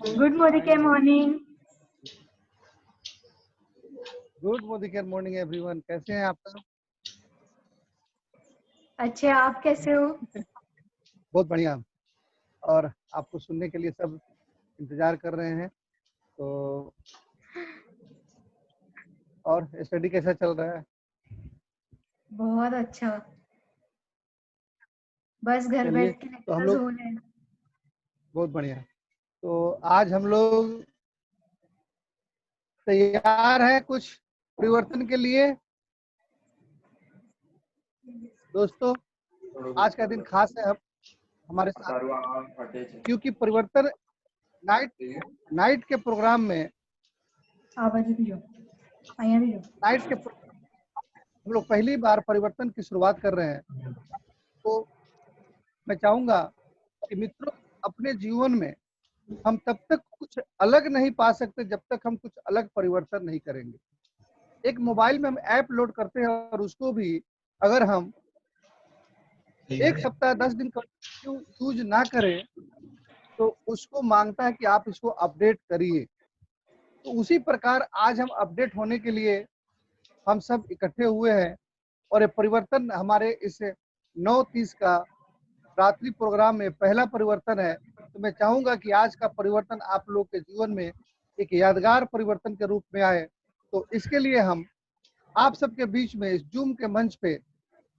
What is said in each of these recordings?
Good morning. Good morning everyone. कैसे हैं आप सब? अच्छे, आप कैसे हो? बहुत बढ़िया। और आपको सुनने के लिए सब इंतजार कर रहे हैं। तो और स्टडी कैसा चल रहा है? बहुत अच्छा। बस घर चलिए, बैठ के तो हम लेक्चर्स लोग हो रहे हैं। बहुत बढ़िया। तो आज हम लोग तैयार हैं कुछ परिवर्तन के लिए। दोस्तों, आज का दिन खास है हमारे साथ, क्योंकि परिवर्तन नाइट के प्रोग्राम में हम लोग पहली बार परिवर्तन की शुरुआत कर रहे हैं। तो मैं चाहूंगा कि मित्रों, अपने जीवन में हम तब तक कुछ अलग नहीं पा सकते जब तक हम कुछ अलग परिवर्तन नहीं करेंगे। एक मोबाइल में हम ऐप लोड करते हैं और उसको भी अगर हम एक सप्ताह 10 दिन यूज ना करें तो उसको मांगता है कि आप इसको अपडेट करिए। तो उसी प्रकार आज हम अपडेट होने के लिए हम सब इकट्ठे हुए हैं और ये परिवर्तन हमारे इस 9:30 का रात्रि प्रोग्राम में पहला परिवर्तन है। तो मैं चाहूंगा कि आज का परिवर्तन आप लोग के जीवन में एक यादगार परिवर्तन के रूप में आए। तो इसके लिए हम आप सबके बीच में इस जूम के मंच पे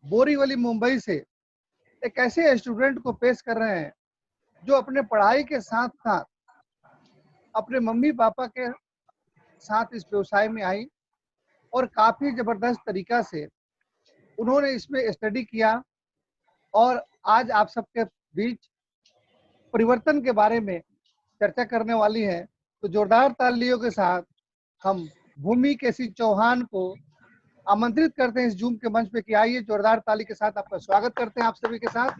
बोरीवली मुंबई से एक ऐसे स्टूडेंट को पेश कर रहे हैं जो अपने पढ़ाई के साथ साथ अपने मम्मी पापा के साथ इस व्यवसाय में आई और काफी जबरदस्त तरीका से उन्होंने इसमें स्टडी किया और आज आप सबके बीच परिवर्तन के बारे में चर्चा करने वाली है। तो जोरदार तालियों के साथ हम भूमि केसी चौहान को आमंत्रित करते हैं इस जूम के मंच पे कि आइए, जोरदार ताली के साथ आपका स्वागत करते हैं आप सभी के साथ,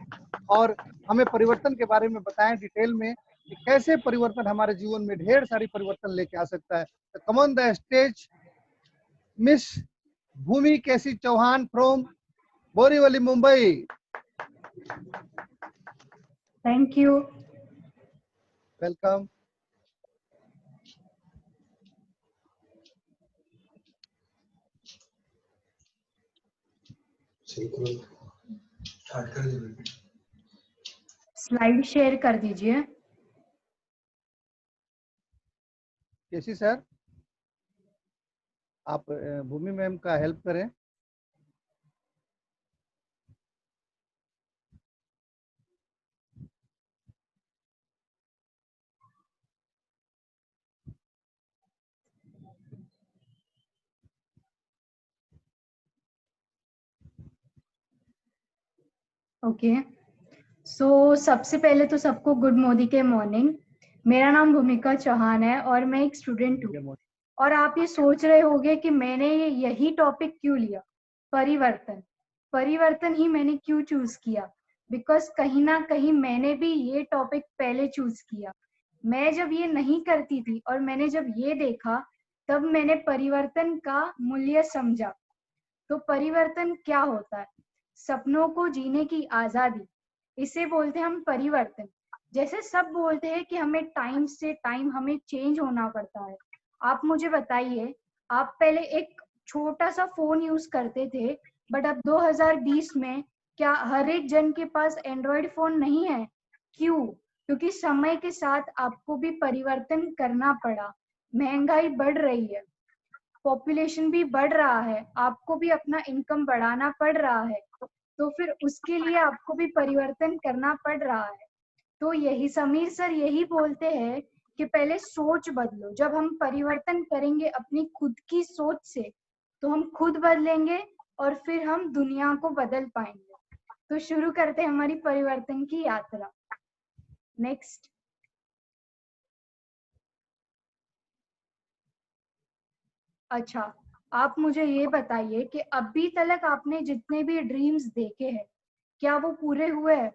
और हमें परिवर्तन के बारे में बताएं डिटेल में कि कैसे परिवर्तन हमारे जीवन में ढेर सारी परिवर्तन लेके आ सकता है। तो come on the stage miss Bhoomi KC Chauhan from Borivali Mumbai. Thank you. Welcome. Slide share कर दीजिए। केसी सर, आप भूमि मैम का हेल्प करें। ओके, सो सबसे पहले तो सबको गुड मॉर्निंग। मेरा नाम भूमिका चौहान है और मैं एक स्टूडेंट हूँ। और आप ये सोच रहे होंगे कि मैंने यही टॉपिक क्यों लिया, परिवर्तन ही मैंने क्यों चूज किया, बिकॉज कहीं ना कहीं मैंने भी ये टॉपिक पहले चूज किया। मैं जब ये नहीं करती थी और मैंने जब ये देखा, तब मैंने परिवर्तन का मूल्य समझा। तो परिवर्तन क्या होता है? सपनों को जीने की आजादी, इसे बोलते हैं हम परिवर्तन। जैसे सब बोलते हैं कि हमें टाइम से टाइम हमें चेंज होना पड़ता है। आप मुझे बताइए, आप पहले एक छोटा सा फोन यूज करते थे, बट अब 2020 में क्या हर एक जन के पास एंड्रॉयड फोन नहीं है? क्यों? क्योंकि समय के साथ आपको भी परिवर्तन करना पड़ा। महंगाई बढ़ रही है, पॉपुलेशन भी बढ़ रहा है, आपको भी अपना इनकम बढ़ाना पड़ रहा है, तो फिर उसके लिए आपको भी परिवर्तन करना पड़ रहा है। तो यही समीर सर यही बोलते हैं कि पहले सोच बदलो। जब हम परिवर्तन करेंगे अपनी खुद की सोच से, तो हम खुद बदलेंगे और फिर हम दुनिया को बदल पाएंगे। तो शुरू करते हैं हमारी परिवर्तन की यात्रा। नेक्स्ट। अच्छा, आप मुझे ये बताइए कि अभी तक आपने जितने भी ड्रीम्स देखे हैं, क्या वो पूरे हुए हैं?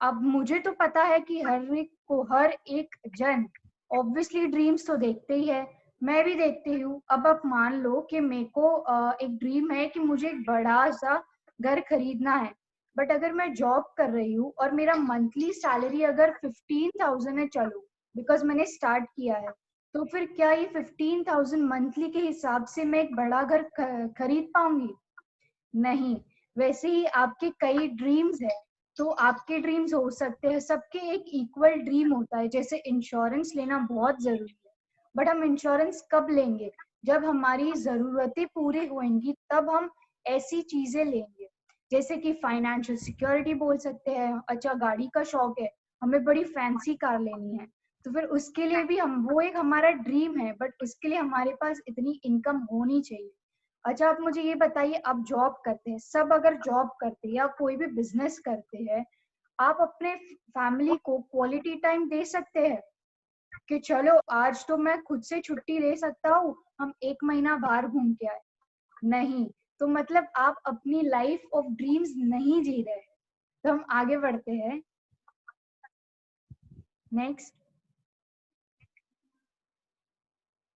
अब मुझे तो पता है कि हर एक जन ऑब्वियसली ड्रीम्स तो देखते ही है, मैं भी देखती हूँ। अब आप मान लो कि मेरे को एक ड्रीम है कि मुझे एक बड़ा सा घर खरीदना है, बट अगर मैं जॉब कर रही हूँ और मेरा मंथली सैलरी अगर 15,000 है, चलो बिकॉज मैंने स्टार्ट किया है। तो फिर क्या ये 15,000 मंथली के हिसाब से मैं एक बड़ा घर खरीद पाऊंगी? नहीं। वैसे ही आपके कई ड्रीम्स है, तो आपके ड्रीम्स हो सकते हैं, सबके एक इक्वल ड्रीम होता है। जैसे इंश्योरेंस लेना बहुत जरूरी है, बट हम इंश्योरेंस कब लेंगे? जब हमारी जरूरतें पूरी होंगी तब हम ऐसी चीजें लेंगे। जैसे कि फाइनेंशियल सिक्योरिटी बोल सकते हैं। अच्छा, गाड़ी का शौक है, हमें बड़ी फैंसी कार लेनी है, तो फिर उसके लिए भी हम, वो एक हमारा ड्रीम है, बट उसके लिए हमारे पास इतनी इनकम होनी चाहिए। अच्छा, आप मुझे ये बताइए, आप जॉब करते हैं, सब अगर जॉब करते हैं या कोई भी बिजनेस करते हैं, आप अपने फैमिली को क्वालिटी टाइम दे सकते हैं कि चलो आज तो मैं खुद से छुट्टी ले सकता हूँ, हम 1 महीना बाहर घूम के आए? नहीं। तो मतलब आप अपनी लाइफ ऑफ ड्रीम्स नहीं जी रहे हैं। तो हम आगे बढ़ते हैं। नेक्स्ट।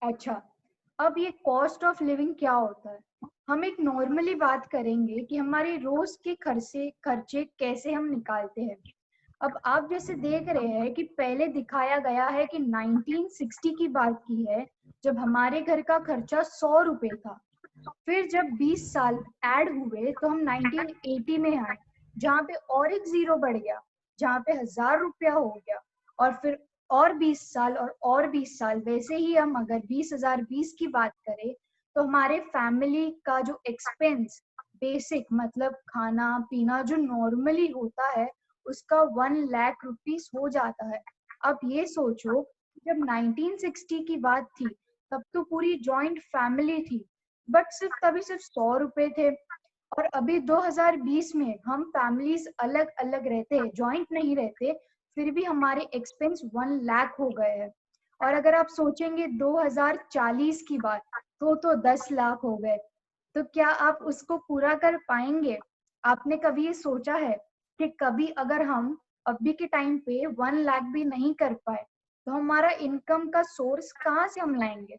अच्छा, अब ये कॉस्ट ऑफ लिविंग क्या होता है? हम एक नॉर्मली बात करेंगे कि हमारे रोज के खर्चे खर्चे कैसे हम निकालते हैं। अब आप जैसे देख रहे हैं कि पहले दिखाया गया है कि 1960 की बात की है, जब हमारे घर का खर्चा 100 रुपए था। फिर जब 20 साल ऐड हुए तो हम 1980 में आए, जहाँ पे और एक जीरो बढ़ गया, जहाँ पे 1,000 रुपया हो गया। और फिर और 20 साल और 20 साल, वैसे ही हम अगर 20,020 की बात करें तो हमारे फैमिली का जो एक्सपेंस, बेसिक मतलब खाना पीना जो नॉर्मली होता है, उसका 1 लाख रुपीस हो जाता है। अब ये सोचो, जब 1960 की बात थी तब तो पूरी जॉइंट फैमिली थी, बट तभी सिर्फ 100 रुपए थे। और अभी 2020 में हम फैमिलीज अलग अलग रहते हैं, ज्वाइंट नहीं रहते, फिर भी हमारे एक्सपेंस 1 लाख हो गए हैं। और अगर आप सोचेंगे 2040 की बात, तो 10 लाख हो गए। तो क्या आप उसको पूरा कर पाएंगे? आपने कभी ये सोचा है कि कभी अगर हम अभी के टाइम पे 1 लाख भी नहीं कर पाए तो हमारा इनकम का सोर्स कहाँ से हम लाएंगे?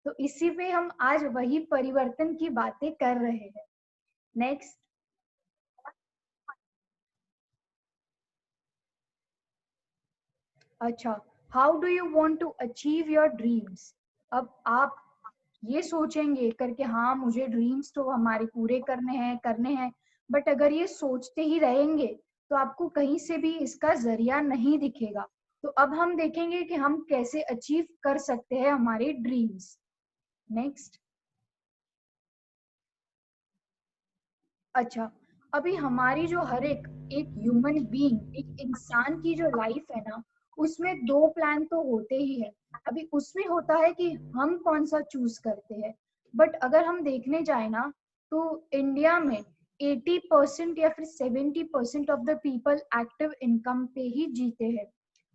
तो इसी पे हम आज वही परिवर्तन की बातें कर रहे हैं। नेक्स्ट। अच्छा, how do you want to achieve your dreams? अब आप ये सोचेंगे करके, हाँ मुझे ड्रीम्स तो हमारे पूरे करने हैं, बट अगर ये सोचते ही रहेंगे तो आपको कहीं से भी इसका जरिया नहीं दिखेगा। तो अब हम देखेंगे कि हम कैसे अचीव कर सकते हैं हमारे ड्रीम्स। नेक्स्ट। अच्छा, अभी हमारी जो हर एक ह्यूमन बीइंग, एक इंसान की जो लाइफ है ना, उसमें दो प्लान तो होते ही है। अभी उसमें होता है कि हम कौन सा चूज करते हैं। बट अगर हम देखने जाए ना, तो इंडिया में 80% या फिर 70% of the people active income पे ही जीते हैं।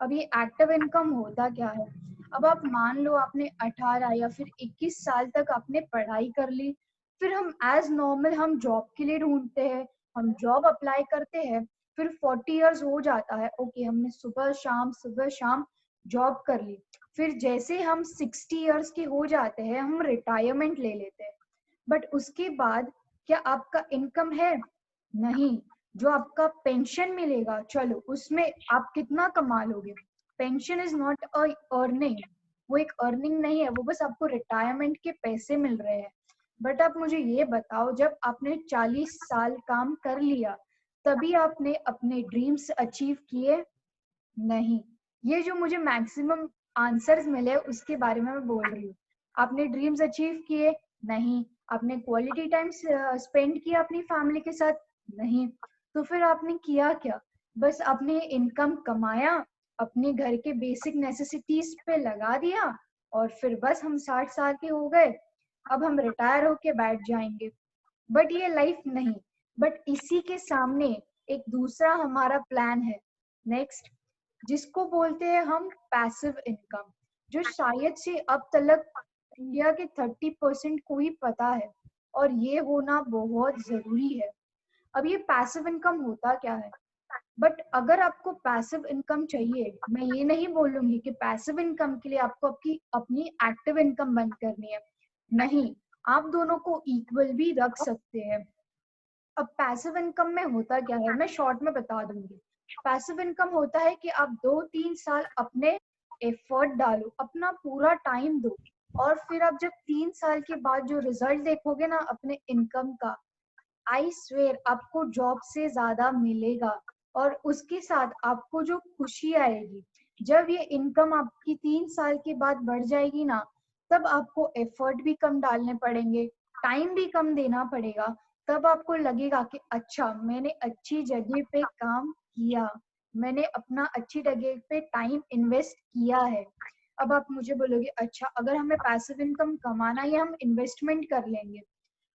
अब ये एक्टिव इनकम होता क्या है? अब आप मान लो आपने 18 या फिर 21 साल तक आपने पढ़ाई कर ली, फिर हम एज नॉर्मल हम जॉब के लिए ढूंढते हैं, हम जॉब अप्लाई करते हैं, फिर 40 इयर्स हो जाता है, ओके हमने सुबह शाम जॉब कर ली। फिर जैसे हम 60 इयर्स के हो जाते हैं हम रिटायरमेंट ले लेते हैं। बट उसके बाद क्या आपका इनकम है? नहीं। जो आपका पेंशन मिलेगा, चलो उसमें आप कितना कमा लोगे? Pension is not a earning, वो एक अर्निंग नहीं है, वो बस आपको रिटायरमेंट के पैसे मिल रहे हैं। बट आप मुझे ये बताओ, जब आपने 40 साल काम कर लिया तभी आपने अपने ड्रीम्स अचीव किए? नहीं। ये जो मुझे मैक्सिमम आंसर्स मिले उसके बारे में मैं बोल रही हूँ। आपने ड्रीम्स अचीव किए? नहीं। आपने क्वालिटी टाइम स्पेंड किया अपनी फैमिली के साथ? नहीं। तो फिर आपने किया क्या? बस आपने इनकम कमाया, अपने घर के बेसिक नेसेसिटीज पे लगा दिया, और फिर बस हम 60 साल के हो गए, अब हम रिटायर होके बैठ जाएंगे। बट ये लाइफ नहीं। बट इसी के सामने एक दूसरा हमारा प्लान है। नेक्स्ट, जिसको बोलते हैं हम पैसिव इनकम, जो शायद से अब तक इंडिया के 30% को ही पता है, और ये होना बहुत जरूरी है। अब ये पैसिव इनकम होता क्या है? बट अगर आपको पैसिव इनकम चाहिए, मैं ये नहीं बोलूंगी कि पैसिव इनकम के लिए आपको आपकी अपनी एक्टिव इनकम बंद करनी है। नहीं, आप दोनों को इक्वल भी रख सकते हैं। अब पैसिव इनकम में होता क्या है, मैं शॉर्ट में बता दूंगी। पैसिव इनकम होता है कि आप 2-3 साल अपने एफर्ट डालो, अपना पूरा टाइम दो, और फिर आप जब 3 साल के बाद जो रिजल्ट देखोगे ना अपने इनकम का, आई स्वेयर आपको जॉब से ज्यादा मिलेगा। और उसके साथ आपको जो खुशी आएगी, जब ये इनकम आपकी 3 साल के बाद बढ़ जाएगी ना, तब आपको एफर्ट भी कम डालने पड़ेंगे, टाइम भी कम देना पड़ेगा। तब आपको लगेगा कि अच्छा मैंने अच्छी जगह पे काम किया, मैंने अपना अच्छी जगह पे टाइम इन्वेस्ट किया है। अब आप मुझे बोलोगे अच्छा अगर हमें पैसिव इनकम कमाना है हम इन्वेस्टमेंट कर लेंगे।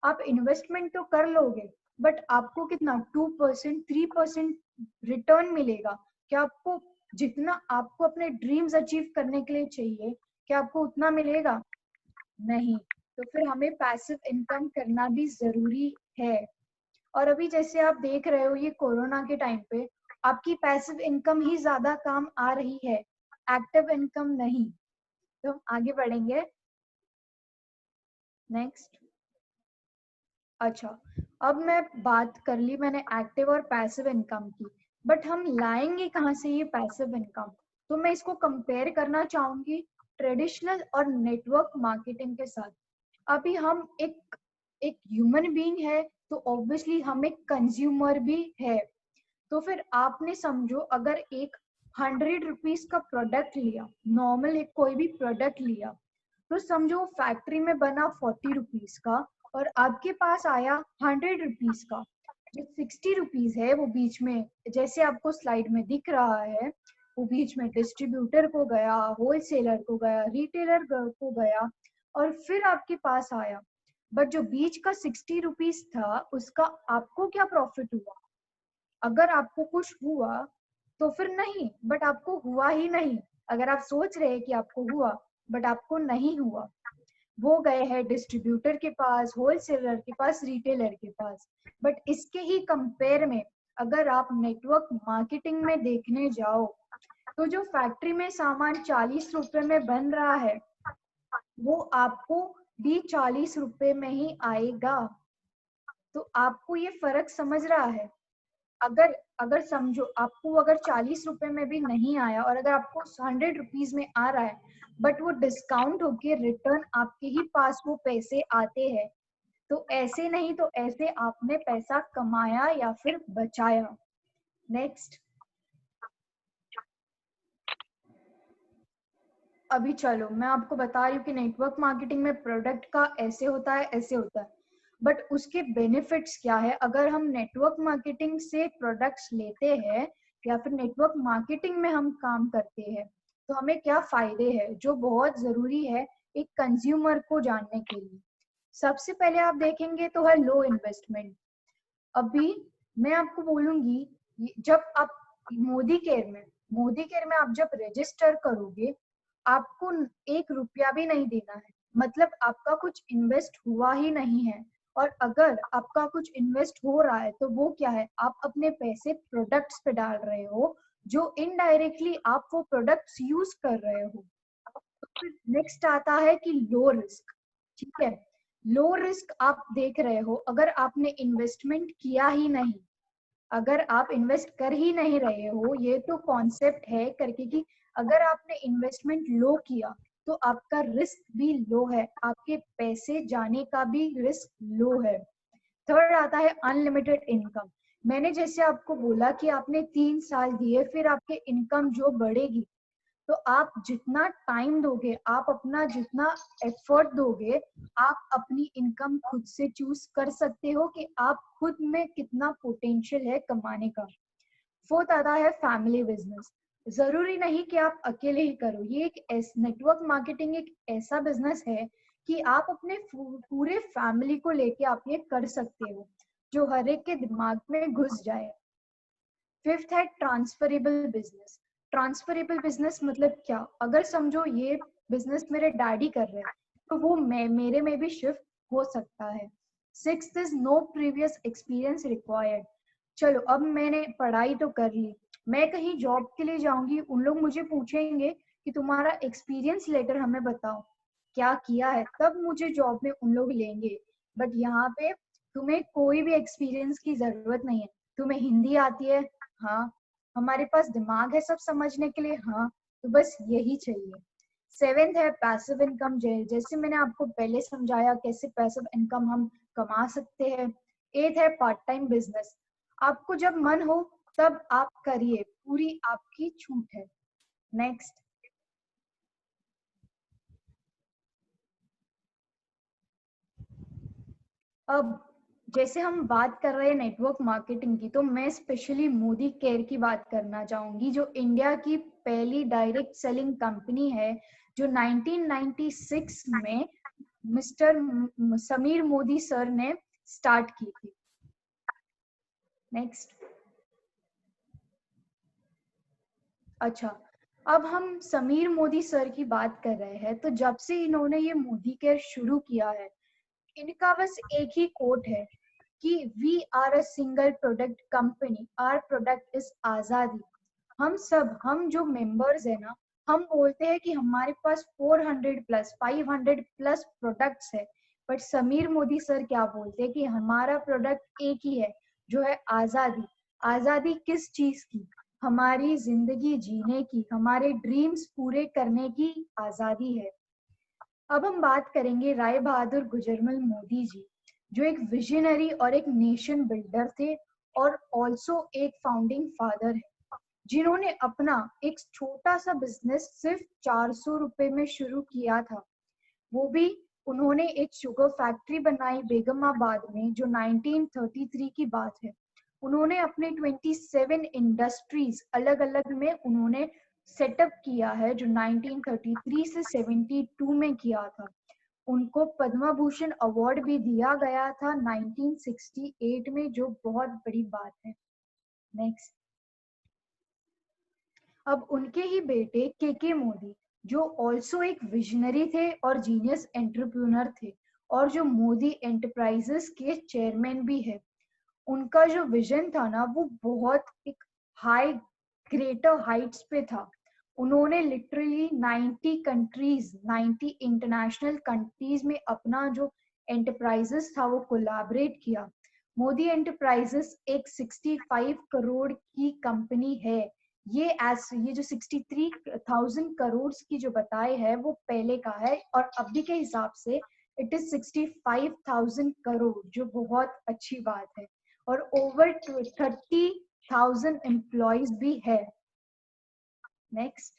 आप इन्वेस्टमेंट तो कर लोगे, बट आपको कितना 2% 3% रिटर्न मिलेगा? क्या आपको जितना आपको अपने ड्रीम्स अचीव करने के लिए चाहिए, क्या आपको उतना मिलेगा? नहीं। तो फिर हमें पैसिव इनकम करना भी जरूरी है। और अभी जैसे आप देख रहे हो ये कोरोना के टाइम पे आपकी पैसिव इनकम ही ज्यादा काम आ रही है, एक्टिव इनकम नहीं। तो हम आगे बढ़ेंगे। नेक्स्ट। अच्छा, अब मैं बात कर ली मैंने एक्टिव और पैसिव इनकम की, बट हम लाएंगे कहाँ से ये पैसिव इनकम? तो मैं इसको कंपेयर करना चाहूंगी ट्रेडिशनल और नेटवर्क मार्केटिंग के साथ। अभी हम एक एक ह्यूमन बीइंग है, तो ऑब्वियसली हम एक कंज्यूमर भी है। तो फिर आपने समझो अगर एक 100 रुपीज का प्रोडक्ट लिया, नॉर्मल एक कोई भी प्रोडक्ट लिया, तो समझो फैक्ट्री में बना 40 रुपीज का और आपके पास आया 100 रुपीज का। जो 60 रुपीज है वो बीच में, जैसे आपको स्लाइड में दिख रहा है, वो बीच में डिस्ट्रीब्यूटर को गया, होलसेलर को गया, रिटेलर को गया, और फिर आपके पास आया। बट जो बीच का 60 रुपीज था उसका आपको क्या प्रॉफिट हुआ? अगर आपको कुछ हुआ तो फिर नहीं, बट आपको हुआ ही नहीं। अगर आप सोच रहे हैं कि आपको हुआ बट आपको नहीं हुआ, वो गए हैं डिस्ट्रीब्यूटर के पास, होलसेलर के पास, रिटेलर के पास। बट इसके ही कंपेयर में अगर आप नेटवर्क मार्केटिंग में देखने जाओ, तो जो फैक्ट्री में सामान 40 रुपए में बन रहा है वो आपको भी 40 रुपए में ही आएगा। तो आपको ये फर्क समझ रहा है? अगर अगर समझो आपको अगर 40 रुपए में भी नहीं आया और अगर आपको 100 रुपीज में आ रहा है, बट वो डिस्काउंट होके रिटर्न आपके ही पास वो पैसे आते हैं, तो ऐसे नहीं तो ऐसे आपने पैसा कमाया या फिर बचाया। नेक्स्ट। अभी चलो मैं आपको बता रही हूँ कि नेटवर्क मार्केटिंग में प्रोडक्ट का ऐसे होता है, ऐसे होता है, बट उसके बेनिफिट्स क्या है अगर हम नेटवर्क मार्केटिंग से प्रोडक्ट्स लेते हैं या फिर नेटवर्क मार्केटिंग में हम काम करते हैं, तो हमें क्या फायदे हैं जो बहुत जरूरी है एक कंज्यूमर को जानने के लिए। सबसे पहले आप देखेंगे तो है लो इन्वेस्टमेंट। अभी मैं आपको बोलूंगी, जब आप मोदी केयर में आप जब रजिस्टर करोगे, आपको 1 रुपया भी नहीं देना है, मतलब आपका कुछ इन्वेस्ट हुआ ही नहीं है। और अगर आपका कुछ इन्वेस्ट हो रहा है तो वो क्या है, आप अपने पैसे प्रोडक्ट्स पे डाल रहे हो, जो इनडायरेक्टली आप वो प्रोडक्ट्स यूज कर रहे हो। फिर नेक्स्ट आता है कि लो रिस्क। ठीक है, लो रिस्क आप देख रहे हो, अगर आपने इन्वेस्टमेंट किया ही नहीं, अगर आप इन्वेस्ट कर ही नहीं रहे हो, ये तो कॉन्सेप्ट है करके कि अगर आपने इन्वेस्टमेंट लो किया तो आपका रिस्क भी लो है, आपके पैसे जाने का भी रिस्क लो है। थर्ड आता है अनलिमिटेड इनकम। मैंने जैसे आपको बोला कि आपने 3 साल दिए, फिर आपके इनकम जो बढ़ेगी, तो आप जितना टाइम दोगे, आप अपना जितना एफर्ट दोगे, आप अपनी इनकम खुद से चूज कर सकते हो कि आप खुद में कितना पोटेंशियल है कमाने का। फोर्थ आता है फैमिली बिजनेस। जरूरी नहीं कि आप अकेले ही करो, ये एक नेटवर्क मार्केटिंग एक ऐसा बिजनेस है कि आप अपने पूरे फैमिली को लेके आप ये कर सकते हो, जो हर एक के दिमाग में घुस जाए। फिफ्थ है ट्रांसफरेबल बिजनेस। ट्रांसफरेबल बिजनेस मतलब क्या, अगर समझो ये बिजनेस मेरे डैडी कर रहे हैं तो वो मेरे में भी शिफ्ट हो सकता है। Sixth is no previous experience required. चलो अब मैंने पढ़ाई तो कर ली, मैं कहीं जॉब के लिए जाऊंगी, उन लोग मुझे पूछेंगे कि तुम्हारा एक्सपीरियंस लेटर हमें बताओ, क्या किया है, तब मुझे जॉब में उन लोग लेंगे। बट यहाँ पे तुम्हें कोई भी एक्सपीरियंस की जरूरत नहीं है। तुम्हें हिंदी आती है? हाँ। हमारे पास दिमाग है सब समझने के लिए? हाँ। तो बस यही चाहिए। 7th है पैसिव इनकम, जैसे मैंने आपको पहले समझाया कैसे पैसिव इनकम हम कमा सकते हैं। 8th है पार्ट टाइम बिजनेस, आपको जब मन हो तब आप करिए, पूरी आपकी छूट है। नेक्स्ट, अब जैसे हम बात कर रहे हैं नेटवर्क मार्केटिंग की, तो मैं स्पेशली मोदी केयर की बात करना चाहूंगी, जो इंडिया की पहली डायरेक्ट सेलिंग कंपनी है, जो 1996 में मिस्टर समीर मोदी सर ने स्टार्ट की थी। नेक्स्ट, अच्छा, अब हम समीर मोदी सर की बात कर रहे हैं, तो जब से इन्होंने ये मोदी केयर शुरू किया है, इनका बस एक ही कोट है कि we are a single product company, our product is Azadi. हम जो मेंबर्स है ना, हम बोलते हैं कि हमारे पास 400 प्लस 500 प्लस प्रोडक्ट्स है, बट समीर मोदी सर क्या बोलते हैं कि हमारा प्रोडक्ट एक ही है, जो है आजादी। आजादी किस चीज की? हमारी जिंदगी जीने की, हमारे ड्रीम्स पूरे करने की आजादी है। अब हम बात करेंगे राय बहादुर गुजरमल मोदी जी, जो एक विजनरी और एक नेशन बिल्डर थे, और ऑल्सो एक फाउंडिंग फादर है, जिन्होंने अपना एक छोटा सा बिजनेस सिर्फ 400 रुपए में शुरू किया था। वो भी उन्होंने एक शुगर फैक्ट्री बनाई बेगमाबाद में, जो 1933 की बात है। उन्होंने अपने 27 इंडस्ट्रीज अलग अलग में उन्होंने सेटअप किया है, जो 1933 से 72 में किया था। उनको पद्म भूषण अवार्ड भी दिया गया था 1968 में, जो बहुत बड़ी बात है। नेक्स्ट, अब उनके ही बेटे के मोदी, जो ऑल्सो एक विजनरी थे और जीनियस एंटरप्रेन्योर थे, और जो मोदी एंटरप्राइजेस के चेयरमैन भी है। उनका जो विजन था ना, वो बहुत एक हाई ग्रेटर हाइट्स पे था। उन्होंने लिटरली 90 कंट्रीज, 90 इंटरनेशनल कंट्रीज में अपना जो एंटरप्राइजेस था वो कोलैबोरेट किया। मोदी एंटरप्राइजेस एक 65 करोड़ की कंपनी है। ये जो 63,000 करोड़ की जो बताए है वो पहले का है, और अभी के हिसाब से इट इज 65,000 करोड़, जो बहुत अच्छी बात है। और ओवर 30,000 एम्प्लॉयज भी है। नेक्स्ट,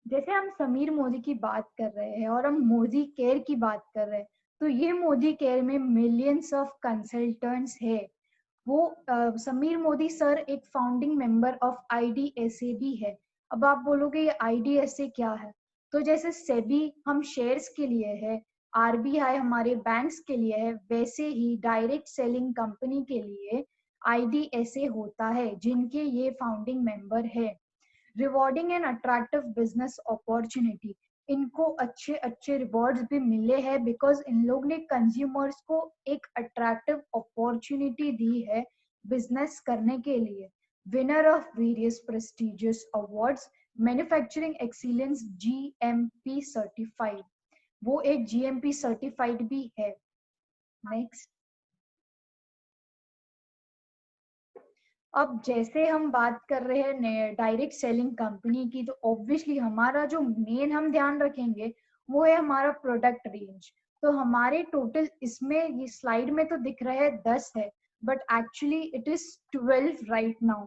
जैसे हम समीर मोदी की बात कर रहे हैं और हम मोदी केयर की बात कर रहे हैं, तो ये मोदी केयर में मिलियंस ऑफ कंसल्टेंट्स है। वो समीर मोदी सर एक फाउंडिंग मेंबर ऑफ आईडीएसए भी है। अब आप बोलोगे ये आईडीएसए क्या है? तो जैसे सेबी हम शेयर्स के लिए है, आरबीआई हमारे बैंक्स के लिए है, वैसे ही डायरेक्ट सेलिंग कंपनी के लिए आईडीएसए होता है, जिनके ये फाउंडिंग मेंबर है। Rewarding and attractive business opportunity, इनको अच्छे अच्छे रिवॉर्ड्स भी मिले हैं, बिकॉज इन लोग ने कंज्यूमर्स को एक अट्रैक्टिव अपॉर्चुनिटी दी है बिजनेस करने के लिए। Winner of various prestigious awards, manufacturing excellence GMP certified, वो एक जीएमपी सर्टिफाइड भी है। नेक्स्ट, अब जैसे हम बात कर रहे हैं डायरेक्ट सेलिंग कंपनी की, तो ऑब्वियसली हमारा जो मेन हम ध्यान रखेंगे वो है हमारा प्रोडक्ट रेंज। तो हमारे टोटल इसमें ये स्लाइड में तो दिख रहा है 10 है, but actually it is 12 right now.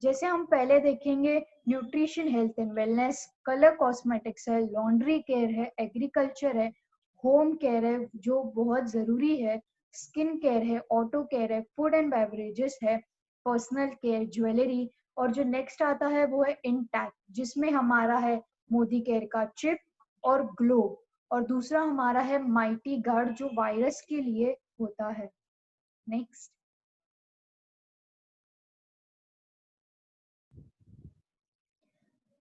जैसे हम पहले देखेंगे, nutrition health and wellness, colour cosmetics है, लॉन्ड्री केयर है, एग्रीकल्चर है, होम केयर है जो बहुत जरूरी है, स्किन केयर है, ऑटो केयर है, फूड एंड बेवरेजेस है, पर्सनल केयर, ज्वेलरी, और जो नेक्स्ट आता है वो है इंटैक्ट, जिसमें हमारा है मोदी केयर का चिप और ग्लोब, और दूसरा हमारा है माइटी गार्ड, जो वायरस के लिए होता है। नेक्स्ट,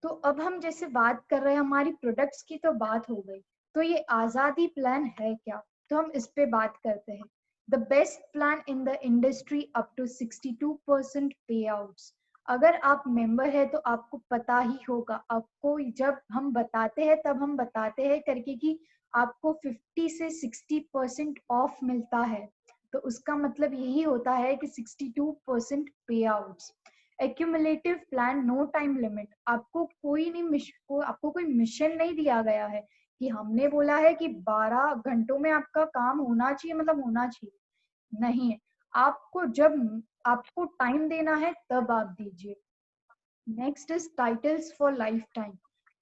तो अब हम जैसे बात कर रहे हैं हमारी प्रोडक्ट्स की, तो बात हो गई, तो ये आजादी प्लान है क्या? तो हम इस पे बात करते हैं। The best plan in the industry up to 62% पे आउट्स। अगर आप मेंबर है तो आपको पता ही होगा, आपको जब हम बताते हैं तब हम बताते हैं करके कि आपको 50 से 60% ऑफ मिलता है। तो उसका मतलब यही होता है कि 62% payouts. Accumulative plan, no time limit. आपको कोई मिशन नहीं दिया गया है कि हमने बोला है कि 12 घंटों में आपका काम होना चाहिए, मतलब होना चाहिए, नहीं। आपको जब आपको टाइम देना है तब आप दीजिए। Next is titles for life time.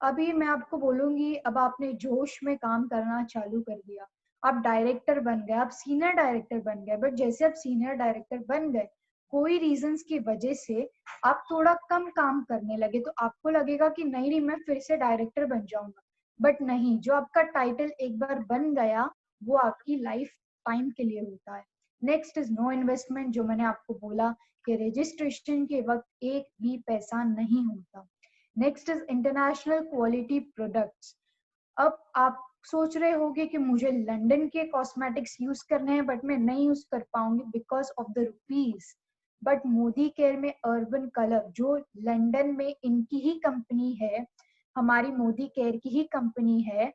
अभी मैं आपको बोलूंगी, अब आपने जोश में काम करना चालू कर दिया, आप डायरेक्टर बन गए, आप सीनियर डायरेक्टर बन गए, बट जैसे आप सीनियर डायरेक्टर बन गए, कोई रीजंस की वजह से आप थोड़ा कम काम करने लगे, तो आपको लगेगा कि नहीं नहीं मैं फिर से डायरेक्टर बन जाऊंगा, बट नहीं, जो आपका टाइटल एक बार बन गया वो आपकी लाइफ टाइम के लिए होता है। नेक्स्ट इज नो इन्वेस्टमेंट, जो मैंने आपको बोला कि रजिस्ट्रेशन के वक्त एक भी पैसा नहीं होता। Next is international quality products. अब आप सोच रहे होंगे कि मुझे लंदन के कॉस्मेटिक्स यूज करने हैं बट मैं नहीं यूज कर पाऊंगी because of the rupees, but Modi care में अर्बन कलर, जो लंदन में इनकी ही कंपनी है, हमारी मोदी केयर की ही कंपनी है,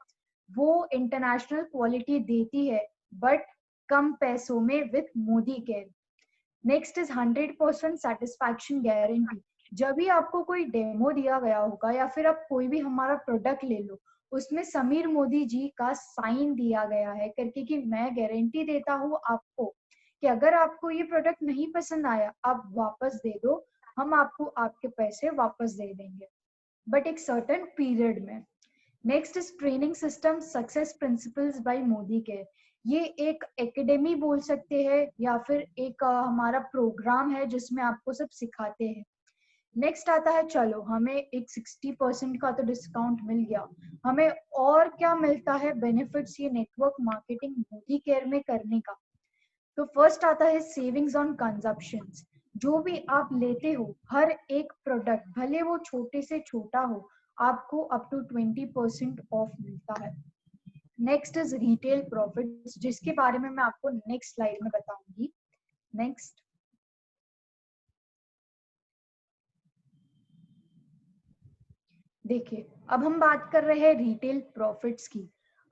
वो इंटरनेशनल क्वालिटी देती है बट कम पैसों में with Modi care. Next is 100% satisfaction guarantee. जब भी आपको कोई डेमो दिया गया होगा या फिर आप कोई भी हमारा प्रोडक्ट ले लो, उसमें समीर मोदी जी का साइन दिया गया है करके कि मैं गारंटी देता हूँ आपको कि अगर आपको ये प्रोडक्ट नहीं पसंद आया आप वापस दे दो, हम आपको आपके पैसे वापस दे देंगे, बट एक सर्टेन पीरियड में। Next is training system success principles by Modicare. ये एक एकेडमी बोल सकते हैं या फिर एक हमारा प्रोग्राम है जिसमें आपको सब सिखाते हैं। नेक्स्ट आता है, चलो हमें एक 60% का तो डिस्काउंट मिल गया, हमें और क्या मिलता है बेनिफिट्स ये नेटवर्क मार्केटिंग मोदी केयर में करने का। तो फर्स्ट आता है सेविंग्स ऑन कंजप्शंस। जो भी आप लेते हो हर एक प्रोडक्ट, भले वो छोटे से छोटा हो, आपको अप टू 20% ऑफ मिलता है। नेक्स्ट इज रिटेल प्रॉफिट्स, जिसके बारे में मैं आपको नेक्स्ट स्लाइड में बताऊंगी। नेक्स्ट, देखिए अब हम बात कर रहे हैं रिटेल प्रॉफिट्स की।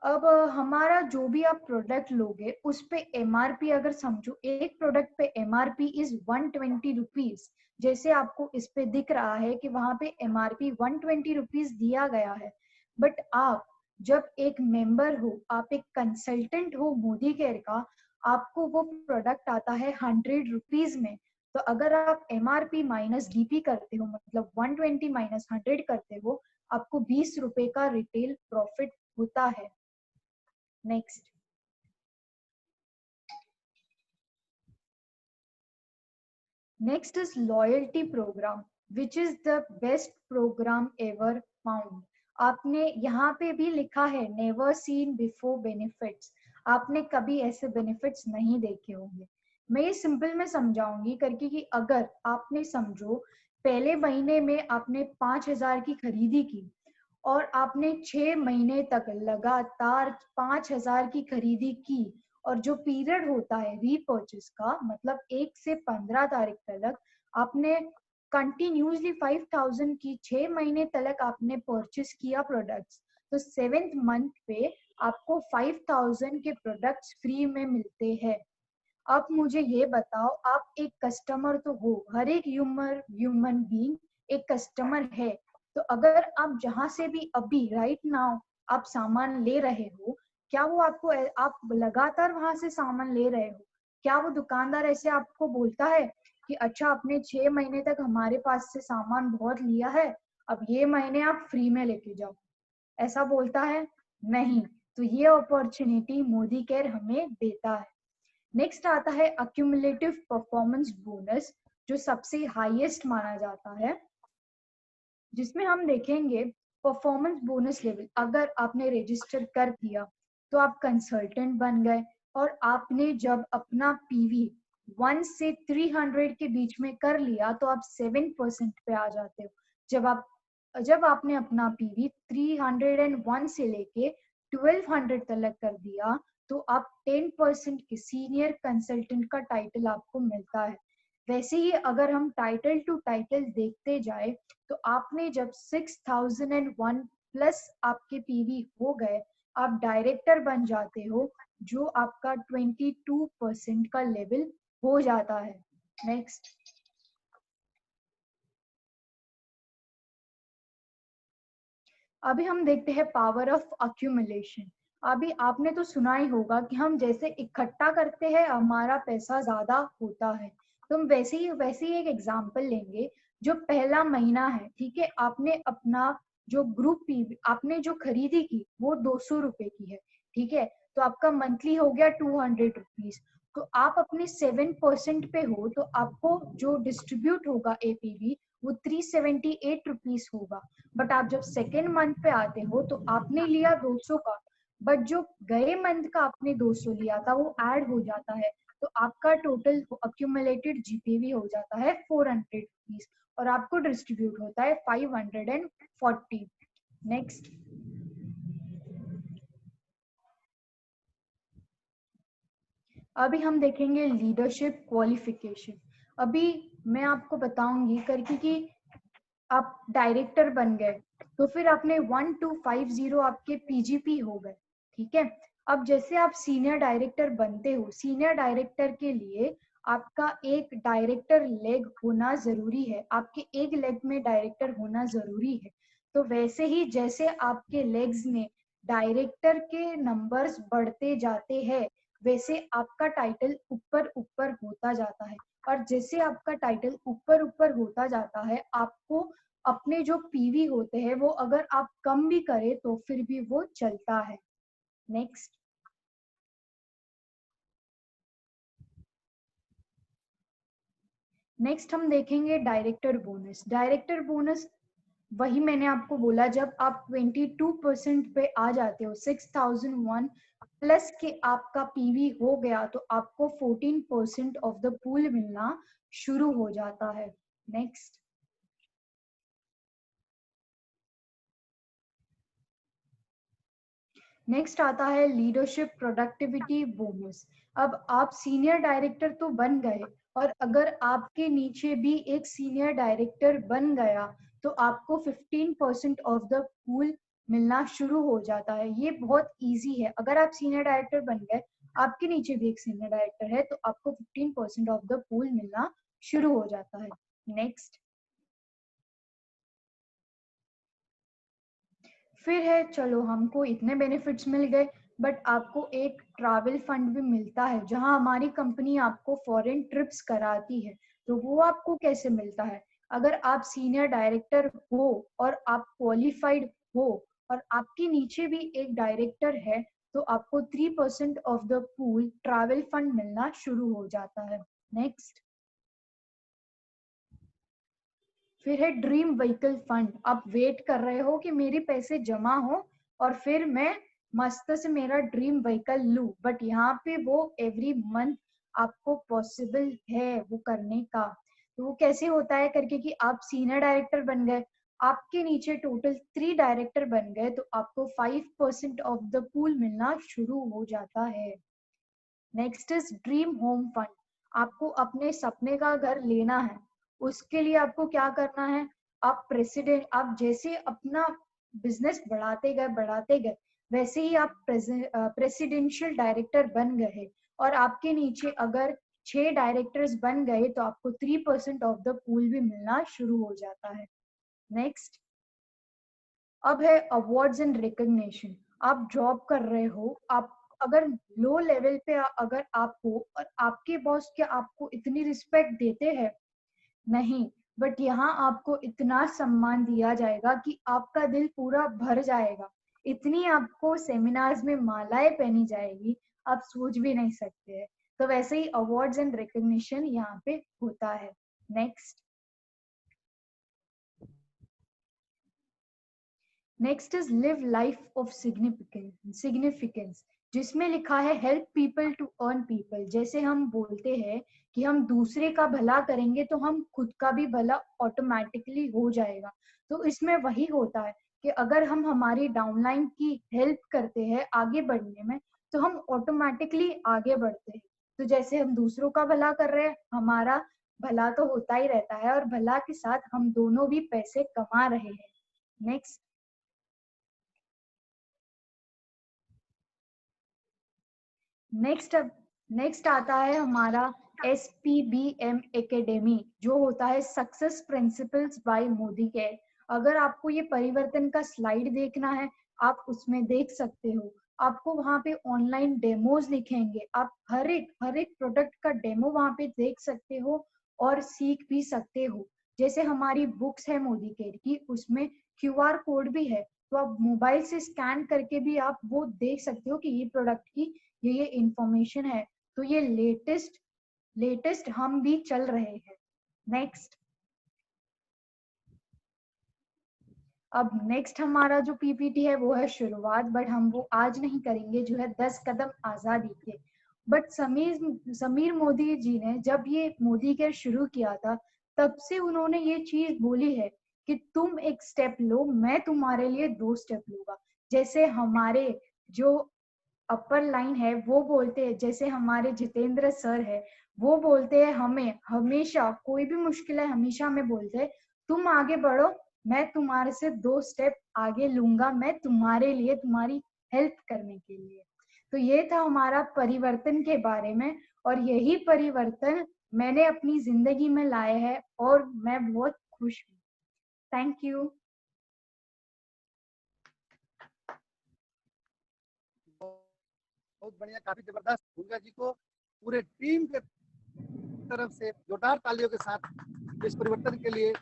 अब हमारा जो भी आप प्रोडक्ट लोगे उस पे एमआरपी, अगर समझो एक प्रोडक्ट पे एमआरपी इज 120 रुपीज, जैसे आपको इस पे दिख रहा है कि वहां पे एमआरपी 120 रुपीज दिया गया है, बट आप जब एक मेंबर हो, आप एक कंसल्टेंट हो मोदी केयर का, आपको वो प्रोडक्ट आता है 100 रुपीज में। तो अगर आप एमआरपी माइनस डीपी करते हो, मतलब 120 माइनस 100 करते हो, आपको 20 रुपए का रिटेल प्रॉफिट होता है। Next, next is loyalty program which is the best program ever found. आपने यहाँ पे भी लिखा है नेवर सीन बिफोर बेनिफिट्स, आपने कभी ऐसे बेनिफिट्स नहीं देखे होंगे। मैं ये सिंपल में समझाऊंगी करके कि अगर आपने समझो पहले महीने में आपने 5,000 की खरीदी की और आपने 6 महीने तक लगातार 5,000 की खरीदी की, और जो पीरियड होता है रीपर्चेस का, मतलब 1 से 15 तारीख तक आपने कंटिन्यूसली 5,000 की 6 महीने तक आपने परचेस किया प्रोडक्ट्स, तो 7th मंथ पे आपको 5,000 के प्रोडक्ट्स फ्री में मिलते हैं। आप मुझे ये बताओ, आप एक कस्टमर तो हो, हर एक ह्यूमन बीइंग एक कस्टमर है, तो अगर आप जहां से भी अभी राइट नाउ आप सामान ले रहे हो, क्या वो आपको, आप लगातार वहां से सामान ले रहे हो, क्या वो दुकानदार ऐसे आपको बोलता है कि अच्छा आपने 6 महीने तक हमारे पास से सामान बहुत लिया है, अब ये महीने आप फ्री में लेके जाओ, ऐसा बोलता है? नहीं। तो ये अपॉर्चुनिटी मोदी केयर हमें देता है। नेक्स्ट आता है अक्यूमुलेटिव परफॉर्मेंस बोनस, जो सबसे हाईएस्ट माना जाता है, जिसमें हम देखेंगे परफॉर्मेंस बोनस लेवल। अगर आपने रजिस्टर कर दिया तो आप कंसल्टेंट बन गए, और आपने जब अपना पीवी 1 से 300 के बीच में कर लिया तो आप 7% पे आ जाते हो। जब आपने अपना पीवी 301 से लेके 1200 तक कर दिया तो आप 10% के सीनियर कंसल्टेंट का टाइटल आपको मिलता है। वैसे ही अगर हम टाइटल टू टाइटल देखते जाए, तो आपने जब 6001 प्लस आपके पीवी हो गए, आप डायरेक्टर बन जाते हो, जो आपका 22% का लेवल हो जाता है। नेक्स्ट, अभी हम देखते हैं पावर ऑफ अक्यूमुलेशन। अभी आपने तो सुना ही होगा कि हम जैसे इकट्ठा करते हैं हमारा पैसा ज्यादा होता है। तो हम वैसे ही एक एग्जांपल लेंगे। जो पहला महीना है, ठीक है, आपने अपना जो ग्रुप पी आपने जो खरीदी की वो 200 रुपए की है, ठीक है, तो आपका मंथली हो गया 200 रुपीज। तो आप अपने 7% पे हो तो आपको जो डिस्ट्रीब्यूट होगा एपीवी वो 378 रुपीज होगा। बट आप जब सेकेंड मंथ पे आते हो तो आपने लिया 200 का, बट जो गए मंथ का आपने 200 लिया था वो ऐड हो जाता है, तो आपका टोटल अक्यूमुलेटेड जीपीवी हो जाता है 400 रुपीज और आपको डिस्ट्रीब्यूट होता है 540। नेक्स्ट, अभी हम देखेंगे लीडरशिप क्वालिफिकेशन। अभी मैं आपको बताऊंगी करके कि आप डायरेक्टर बन गए तो फिर आपने 1250 आपके पीजीपी हो गए, ठीक है। अब जैसे आप सीनियर डायरेक्टर बनते हो, सीनियर डायरेक्टर के लिए आपका एक डायरेक्टर लेग होना जरूरी है, आपके एक लेग में डायरेक्टर होना जरूरी है। तो वैसे ही जैसे आपके लेग्स में डायरेक्टर के नंबर्स बढ़ते जाते हैं वैसे आपका टाइटल ऊपर ऊपर होता जाता है। और जैसे आपका टाइटल ऊपर ऊपर होता जाता है आपको अपने जो पीवी होते हैं वो अगर आप कम भी करें तो फिर भी वो चलता है। नेक्स्ट, नेक्स्ट हम देखेंगे डायरेक्टर बोनस। डायरेक्टर बोनस वही मैंने आपको बोला, जब आप 22% पे आ जाते हो 6001 प्लस के आपका पीवी हो गया तो आपको 14% ऑफ द पूल मिलना शुरू हो जाता है। नेक्स्ट, नेक्स्ट आता है लीडरशिप प्रोडक्टिविटी बोनस। अब आप सीनियर डायरेक्टर तो बन गए और अगर आपके नीचे भी एक सीनियर डायरेक्टर बन गया तो आपको 15% ऑफ द पूल मिलना शुरू हो जाता है। ये बहुत इजी है, अगर आप सीनियर डायरेक्टर बन गए, आपके नीचे भी एक सीनियर डायरेक्टर है तो आपको 15% ऑफ द पूल मिलना शुरू हो जाता है। नेक्स्ट, फिर है, चलो हमको इतने बेनिफिट्स मिल गए बट आपको एक ट्रैवल फंड भी मिलता है जहां हमारी कंपनी आपको फॉरेन ट्रिप्स कराती है। तो वो आपको कैसे मिलता है? अगर आप सीनियर डायरेक्टर हो और आप क्वालिफाइड हो और आपके नीचे भी एक डायरेक्टर है तो आपको 3% of the pool travel fund मिलना शुरू हो जाता है। नेक्स्ट, फिर है ड्रीम व्हीकल फंड। आप वेट कर रहे हो कि मेरे पैसे जमा हो और फिर मैं मस्त से मेरा ड्रीम व्हीकल लूं, बट यहाँ पे वो एवरी मंथ आपको पॉसिबल है वो करने का। तो वो कैसे होता है करके कि आप सीनियर डायरेक्टर बन गए, आपके नीचे टोटल 3 डायरेक्टर बन गए तो आपको 5% ऑफ द पूल मिलना शुरू हो जाता है। Next is dream home fund. आपको अपने सपने का घर लेना है, उसके लिए आपको क्या करना है? आप जैसे अपना बिजनेस बढ़ाते गए वैसे ही आप प्रेसिडेंशियल डायरेक्टर बन गए और आपके नीचे अगर 6 डायरेक्टर्स बन गए तो आपको 3% ऑफ द पूल भी मिलना शुरू हो जाता है। नेक्स्ट, अब है अवार्ड्स एंड रिकग्निशन। आप जॉब कर रहे हो, आप अगर लो लेवल पे अगर आप हो और आपके बॉस क्या आपको इतनी रिस्पेक्ट देते हैं? नहीं, बट यहाँ आपको इतना सम्मान दिया जाएगा कि आपका दिल पूरा भर जाएगा। इतनी आपको सेमिनार्स में मालाएं पहनी जाएगी, आप सोच भी नहीं सकते हैं। तो वैसे ही अवार्ड्स एंड रिकग्निशन यहाँ पे होता है। Next, next is live life of significance, जिसमें लिखा है help people to earn people. जैसे हम बोलते हैं कि हम दूसरे का भला करेंगे तो हम खुद का भी भला ऑटोमेटिकली हो जाएगा। तो इसमें वही होता है कि अगर हम हमारी डाउनलाइन की हेल्प करते हैं आगे बढ़ने में तो हम ऑटोमेटिकली आगे बढ़ते हैं। तो जैसे हम दूसरों का भला कर रहे हैं हमारा भला तो होता ही रहता है और भला के साथ हम दोनों भी पैसे कमा रहे हैं। नेक्स्ट, नेक्स्ट आता है हमारा SPBM एकेडमी, जो होता है success principles by Modicare. अगर आपको ये परिवर्तन का स्लाइड देखना है, आप उसमें देख सकते हो। आपको वहां पे ऑनलाइन डेमोज दिखेंगे, आप हर एक प्रोडक्ट का डेमो वहां पे देख सकते हो और सीख भी सकते हो। जैसे हमारी बुक्स है मोदी केयर की, उसमें QR कोड भी है, तो आप मोबाइल से स्कैन करके भी आप वो देख सकते हो कि ये प्रोडक्ट की ये इंफॉर्मेशन है। तो ये लेटेस्ट हम भी चल रहे हैं। नेक्स्ट, अब नेक्स्ट हमारा जो PPT है वो है शुरुआत, बट हम वो आज नहीं करेंगे, जो है 10 कदम आजादी के। बट समीर मोदी जी ने जब ये मोदी केयर शुरू किया था, तब से उन्होंने ये चीज बोली है कि तुम एक स्टेप लो, मैं तुम्हारे लिए 2 स्टेप लूंगा। जैसे हमारे जो अपर लाइन है वो बोलते हैं, जैसे हमारे जितेंद्र सर है वो बोलते हैं हमें हमेशा, कोई भी मुश्किल है हमेशा हमें बोलते हैं तुम आगे बढ़ो, मैं तुम्हारे से 2 स्टेप आगे लूंगा, मैं तुम्हारे लिए, तुम्हारी हेल्प करने के लिए। तो ये था हमारा परिवर्तन के बारे में, और यही परिवर्तन मैंने अपनी जिंदगी में लाए हैं और मैं बहुत खुश हूँ। Thank you. बहुत बढ़िया, काफी जबरदस्त। भूमिका जी को पूरे टीम के तरफ से जोरदार तालियों के साथ इस परिवर्तन के लिए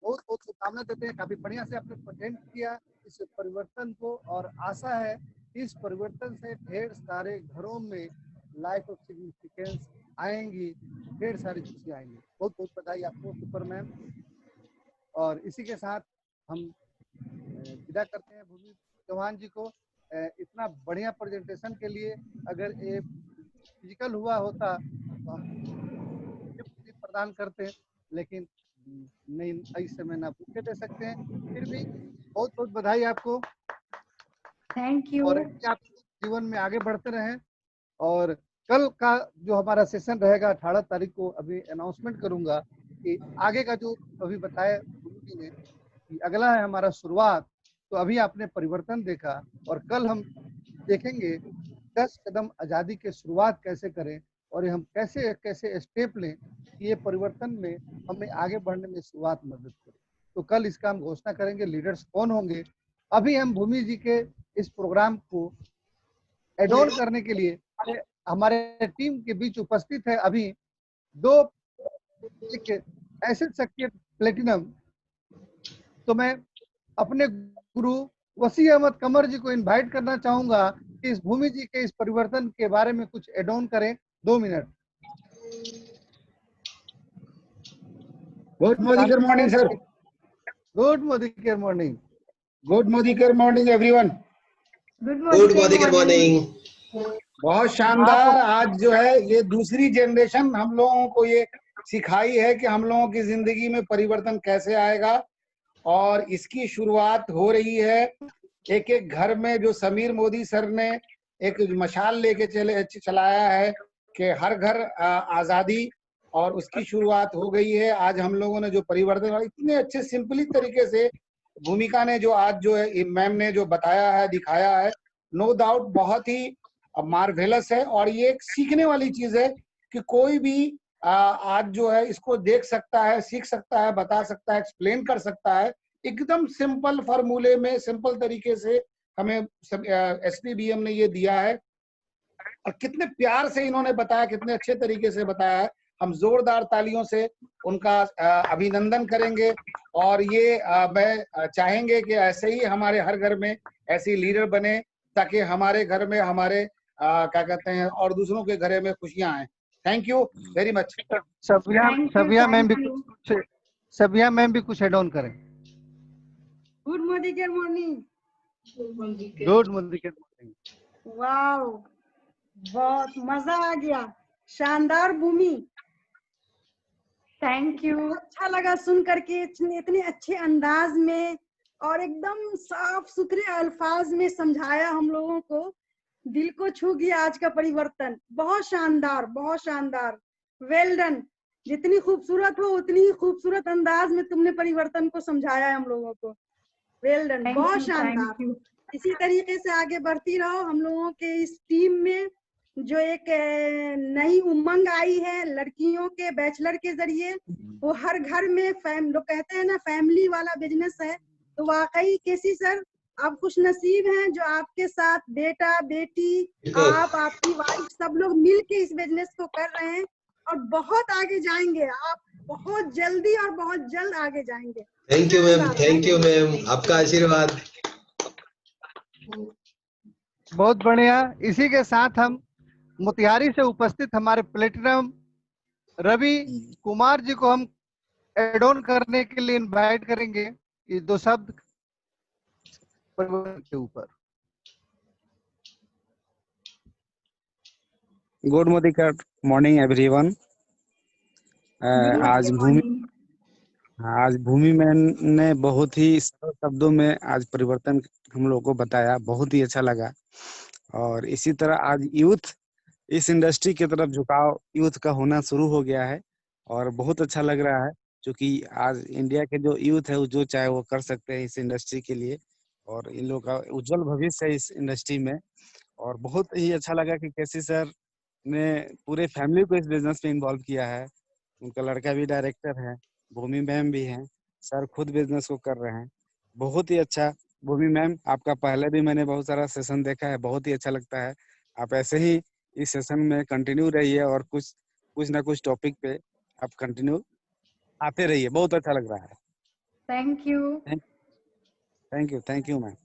बहुत बहुत शुभकामना देते हैं। काफी बढ़िया से आपने प्रेजेंट किया इस परिवर्तन को, और आशा है इस परिवर्तन से ढेर सारे घरों में लाइफ ऑफ सिग्निफिकेंस आएंगी, ढेर सारी खुशी आएंगी। बहुत बहुत बधाई आपको सुपरमैन। और इसी के साथ हम विदा करते हैं भूमि चौहान जी को। इतना बढ़िया प्रेजेंटेशन के लिए अगर ये फिजिकल हुआ होता तो हम गिफ्ट प्रदान करते हैं, लेकिन नहीं, इस समय ना बुके दे सकते हैं। फिर भी बहुत बहुत बधाई आपको, थैंक यू। और आप जीवन में आगे बढ़ते रहें। और कल का जो हमारा सेशन रहेगा 18 तारीख को, अभी अनाउंसमेंट करूंगा कि आगे का जो अभी बताया गुरु जी ने कि अगला है हमारा शुरुआत। तो अभी आपने परिवर्तन देखा, और कल हम देखेंगे 10 कदम आजादी के शुरुआत कैसे करें, और हम कैसे कैसे स्टेप लें कि ये परिवर्तन में हमें आगे बढ़ने में शुरुआत मदद करे। तो कल इसका हम घोषणा करेंगे, लीडर्स कौन होंगे। अभी हम भूमि जी के इस प्रोग्राम को एड ऑन करने के लिए हमारे टीम के बीच उपस्थित है अभी 2 एक एसिड शक्ति प्लेटिनम। तो मैं अपने गुरु वसी अहमद कमर जी को इनवाइट करना चाहूंगा कि इस भूमि जी के इस परिवर्तन के बारे में कुछ एड ऑन करें। 2 minute. Good morning sir. Good Modi morning. Good morning everyone. Good morning. बहुत शानदार। आज जो है ये दूसरी जनरेशन हम लोगों को ये सिखाई है कि हम लोगों की जिंदगी में परिवर्तन कैसे आएगा, और इसकी शुरुआत हो रही है एक एक घर में। जो समीर मोदी सर ने एक मशाल लेके चलाया है कि हर घर आजादी, और उसकी शुरुआत हो गई है। आज हम लोगों ने जो परिवर्तन इतने अच्छे सिंपली तरीके से भूमिका ने जो आज जो है मैम ने जो बताया है, दिखाया है, नो डाउट बहुत ही मार्वेलस है। और ये एक सीखने वाली चीज है कि कोई भी आज जो है इसको देख सकता है, सीख सकता है, बता सकता है, एक्सप्लेन कर सकता है एकदम सिंपल फार्मूले में, सिंपल तरीके से हमें SPBM ने ये दिया है। और कितने प्यार से इन्होंने बताया, कितने अच्छे तरीके से बताया है। हम जोरदार तालियों से उनका अभिनंदन करेंगे। और ये मैं चाहेंगे कि ऐसे ही हमारे हर घर में ऐसी लीडर बने, ताकि हमारे घर में, हमारे क्या कहते हैं, और दूसरों के घरों में खुशियां आए। Thank you very much. Sabiya ma'am भी कुछ एड ऑन करें। Good morning. Good morning. Wow, बहुत मजा आ गया। शानदार भूमि, थैंक यू। अच्छा लगा सुन करके, इतने अच्छे अंदाज में और एकदम साफ सुथरे अल्फाज में समझाया हम लोगों को। दिल को छू गया आज का परिवर्तन। बहुत शानदार, बहुत शानदार। Well done. जितनी खूबसूरत हो उतनी ही खूबसूरत अंदाज में तुमने परिवर्तन को समझाया है हम लोगों को। वेल डन, बहुत शानदार। इसी तरीके से आगे बढ़ती रहो हम लोगों के इस टीम में, जो एक नई उमंग आई है लड़कियों के बैचलर के जरिए, वो हर घर में लोग कहते हैं ना फैमिली वाला बिजनेस है। तो वाकई केसी सर आप खुश नसीब हैं जो आपके साथ बेटा बेटी आप आपकी वाइफ सब लोग मिल के इस बिजनेस को कर रहे हैं और बहुत आगे जाएंगे आप, बहुत जल्दी और बहुत जल्द आगे जाएंगे। Thank you ma'am, thank you ma'am, आपका आशीर्वाद। बहुत बढ़िया। इसी के साथ हम मोतिहारी से उपस्थित हमारे प्लेटिनम रवि कुमार जी को हम एड ऑन करने के लिए इनवाइट करेंगे। ये दो शब्द परिवर्तन के ऊपर। Good morning everyone. आज भूमि मैम ने बहुत ही सरल शब्दों में आज परिवर्तन हम लोग को बताया, बहुत ही अच्छा लगा। और इसी तरह आज यूथ इस इंडस्ट्री की तरफ झुकाव यूथ का होना शुरू हो गया है और बहुत अच्छा लग रहा है, क्योंकि आज इंडिया के जो यूथ है वो जो चाहे वो कर सकते हैं इस इंडस्ट्री के लिए और इन लोग का उज्जवल भविष्य है इस इंडस्ट्री में। और बहुत ही अच्छा लगा कि केसी सर ने पूरे फैमिली को इस बिजनेस में इन्वॉल्व किया है। उनका लड़का भी डायरेक्टर है, भूमि मैम भी हैं, सर खुद बिजनेस को कर रहे हैं। बहुत ही अच्छा। भूमि मैम आपका पहले भी मैंने बहुत सारा सेशन देखा है, बहुत ही अच्छा लगता है। आप ऐसे ही इस सेशन में कंटिन्यू रहिए और कुछ ना कुछ टॉपिक पे आप कंटिन्यू आते रहिए, बहुत अच्छा लग रहा है। Thank you. Thank you ma'am.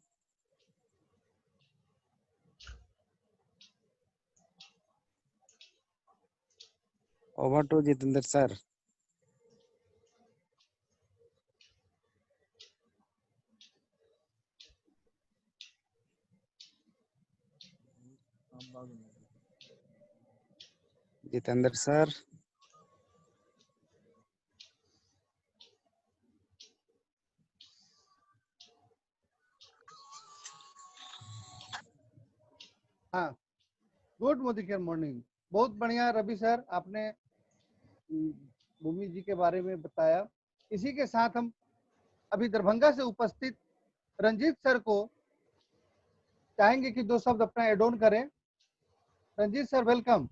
Over to Jitendra sir. Jitendra sir. हाँ, गुड मॉर्निंग। बहुत बढ़िया रवि सर, आपने भूमि जी के बारे में बताया। इसी के साथ हम अभी दरभंगा से उपस्थित रंजीत सर को चाहेंगे कि दो शब्द अपना एड ऑन करें। Ranjit sir welcome.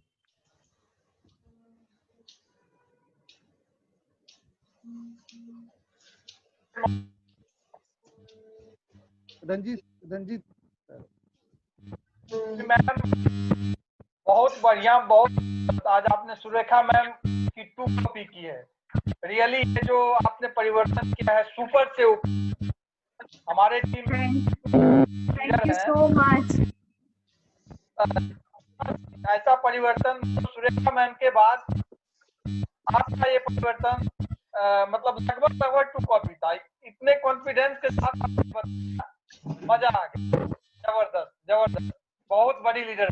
Ranjit ma'am बहुत बढ़िया, बहुत आज आपने सुरेखा मैम की 2 कॉपी की है। रियली ये जो आपने परिवर्तन किया है सुपर से ऊपर। हमारे team thank you so much. ऐसा परिवर्तन सुरेखा मैम के बाद आपका ये परिवर्तन मतलब लगभग 2 कॉपी था। इतने कॉन्फिडेंस के साथ मजा आ गया। जबरदस्त, बहुत बड़ी लीडर।